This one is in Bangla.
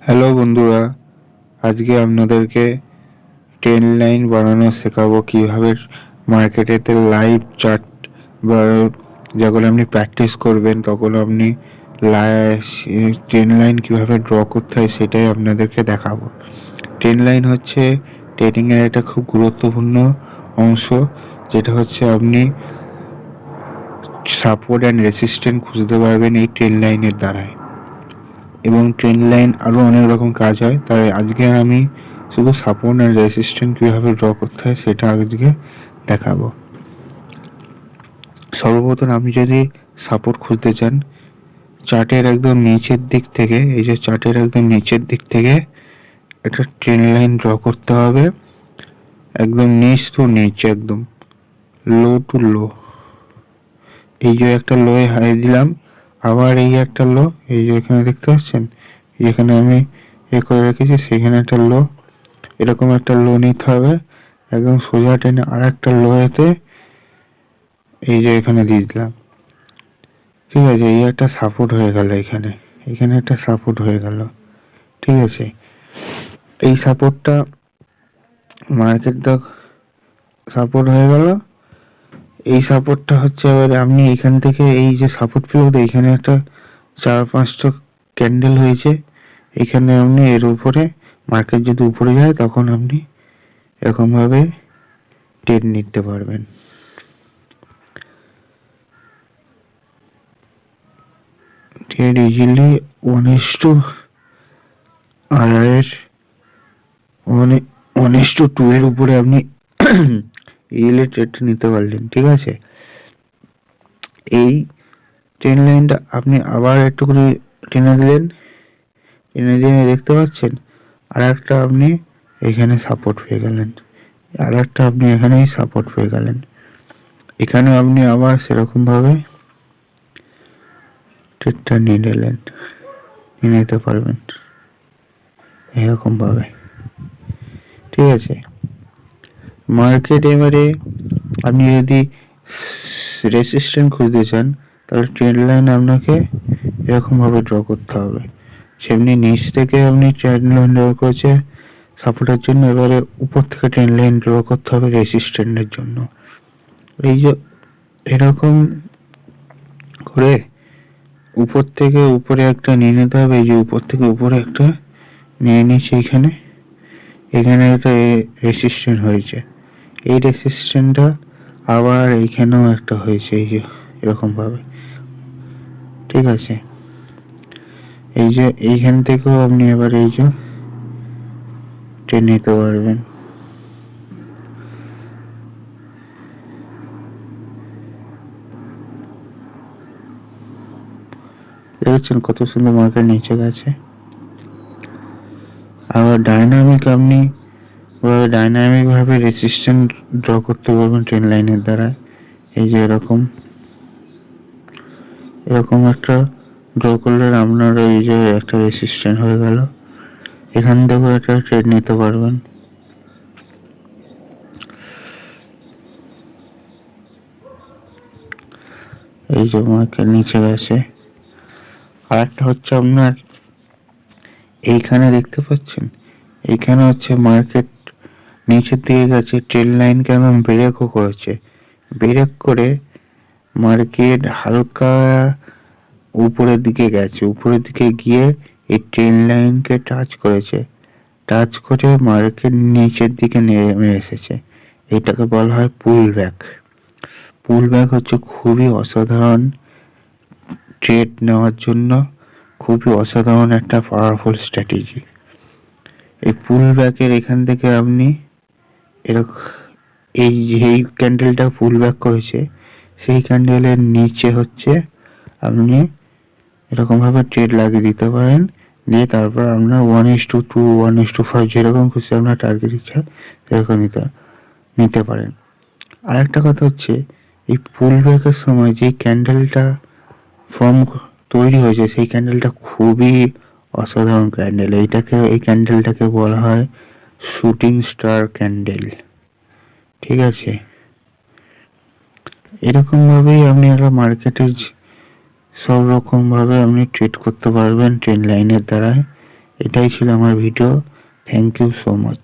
হ্যালো বন্ধুরা, আজকে আপনাদেরকে ট্রেন লাইন বানানো শেখাবো। কীভাবে মার্কেটেতে লাইভ চার্ট বা যখন আপনি প্র্যাকটিস করবেন তখন আপনি ট্রেন লাইন কীভাবে ড্র করতে হয় সেটাই আপনাদেরকে দেখাবো। ট্রেন লাইন হচ্ছে ট্রেডিংয়ের একটা খুব গুরুত্বপূর্ণ অংশ, যেটা হচ্ছে আপনি সাপোর্ট অ্যান্ড রেসিস্ট্যান্ট খুঁজতে পারবেন এই ট্রেন লাইনের দ্বারাই। এবং ট্রেন লাইন আরও অনেক রকম কাজ হয়, তাই আজকে আমি শুধু সাপোর্ট অ্যান্ড রেসিস্ট্যান্ট কীভাবে ড্র করতে হয় সেটা আজকে দেখাবো। সর্বপ্রথম আপনি যদি সাপোর্ট খুঁজতে চান, চার্টের একদম নিচের দিক থেকে, এই যে চার্টের একদম নিচের দিক থেকে একটা ট্রেন লাইন ড্র করতে হবে, একদম নিচ টু নিচ, একদম লো টু লো। এই যে একটা লোয়ে হাই দিলাম, আবার এই একটা লো, এই যে এখানে দেখতে পাচ্ছেন, যেখানে আমি করে রেখেছি সেখানে একটা লো, এরকম একটা লো নিতে হবে, একদম সোজা টেনে আর একটা লোয়েতে এই যে এখানে দিয়ে দিলাম। ঠিক আছে, এই একটা সাপোর্ট হয়ে গেল, এখানে একটা সাপোর্ট হয়ে গেল। ঠিক আছে, এই সাপোর্টটা মার্কেটটা সাপোর্ট হয়ে গেল। এই সাপোর্টটা হচ্ছে এবারে আপনি এখান থেকে এই যে সাপোর্ট পেল, এখানে একটা 4-5টা ক্যান্ডেল হয়েছে, এখানে আপনি এর উপরে মার্কেট যদি উপরে যায় তখন আপনি এরকমভাবে ট্রেড নিতে পারবেন। ট্রেড ইজিলি 1:2 এর উপরে আপনি ইজিলি ট্রেডটা নিতে পারলেন। ঠিক আছে, এই ট্রেন লাইনটা আপনি আবার একটু করে টেনে দিলেন, টেনে দিয়ে দেখতে পাচ্ছেন আর একটা আপনি এখানে সাপোর্ট পেয়ে গেলেন, আর একটা আপনি এখানেই সাপোর্ট পেয়ে গেলেন। এখানে আপনি আবার সেরকমভাবে ট্রেডটা নিয়ে নিলেন, নিয়ে নিতে পারবেন এরকমভাবে। ঠিক আছে, মার্কেট এবারে আপনি যদি রেসিস্ট্যান্ট খুঁজতে চান তাহলে ট্রেন্ড লাইন আপনাকে এরকমভাবে ড্র করতে হবে। সেমনি নিচ থেকে আপনি ট্রেন্ড লাইন ড্র করেছে সাপোর্টের জন্য, এবারে উপর থেকে ট্রেন্ড লাইন ড্র করতে হবে রেসিস্ট্যান্টের জন্য। এই যে এরকম করে উপর থেকে উপরে একটা নিয়ে নিতে হবে, এই যে উপর থেকে উপরে একটা নিয়ে নিচ্ছে, এখানে একটা রেসিস্ট্যান্ট হয়েছে, এই রেসিস্ট্যান্টটা আবার এইখানেও একটা হয়েছে, এই যে এরকমভাবে। ঠিক আছে, এই যে এইখান থেকেও আপনি এবার এই যে ট্রেন নিতে পারবেন। দেখছেন কত সুন্দর মার্কেট নিচে গেছে। আবার ডাইনামিক ভাবে রেসিস্ট্যান্ট ড্র করতে পারবেন ট্রেন লাইনের দ্বারা। এই যে এরকম একটা ড্র করলে আপনার এই যে একটা রেসিস্ট্যান্ট হয়ে গেল, এখান থেকেও একটা ট্রেড নিতে পারবেন। এই যে মার্কেট নিচে গেছে, আর একটা হচ্ছে আপনার এইখানে দেখতে পাচ্ছেন, এইখানে হচ্ছে মার্কেট নিচের দিকে গেছে, ট্রেন লাইন কেমন ব্রেকও করেছে, ব্রেক করে মার্কেট হালকা উপরের দিকে গেছে, উপরের দিকে গিয়ে এই ট্রেন লাইনকে টাচ করেছে, টাচ করে মার্কেট নিচের দিকে নেমে এসেছে। এটাকে বলা হয় পুল ব্যাক। পুল ব্যাক হচ্ছে খুবই অসাধারণ ট্রেড নেওয়ার জন্য, খুবই অসাধারণ একটা পাওয়ারফুল স্ট্র্যাটেজি। এই পুল ব্যাকের এখান থেকে আপনি এরকম এই ক্যান্ডেলটা পুল ব্যাক করেছে, সেই ক্যান্ডেলের নিচে হচ্ছে আপনি এরকমভাবে ট্রেড লাগিয়ে দিতে পারেন, দিয়ে তারপর আপনার 1:2 1:5 যেরকম খুশি আপনার টার্গেট ইচ্ছা সেরকম নিতে পারেন। আর একটা কথা হচ্ছে, এই পুল ব্যাকের সময় যে ক্যান্ডেলটা তৈরি হয়েছে সেই ক্যান্ডেলটা খুবই অসাধারণ ক্যান্ডেল। এই ক্যান্ডেলটাকে বলা হয় শুটিং স্টার ক্যান্ডেল। ঠিক আছে, এরকমভাবেই আপনি একটা মার্কেটে সব রকমভাবে আপনি ট্রেড করতে পারবেন ট্রেন লাইনের দ্বারায়। এটাই ছিল আমার video. Thank you so much.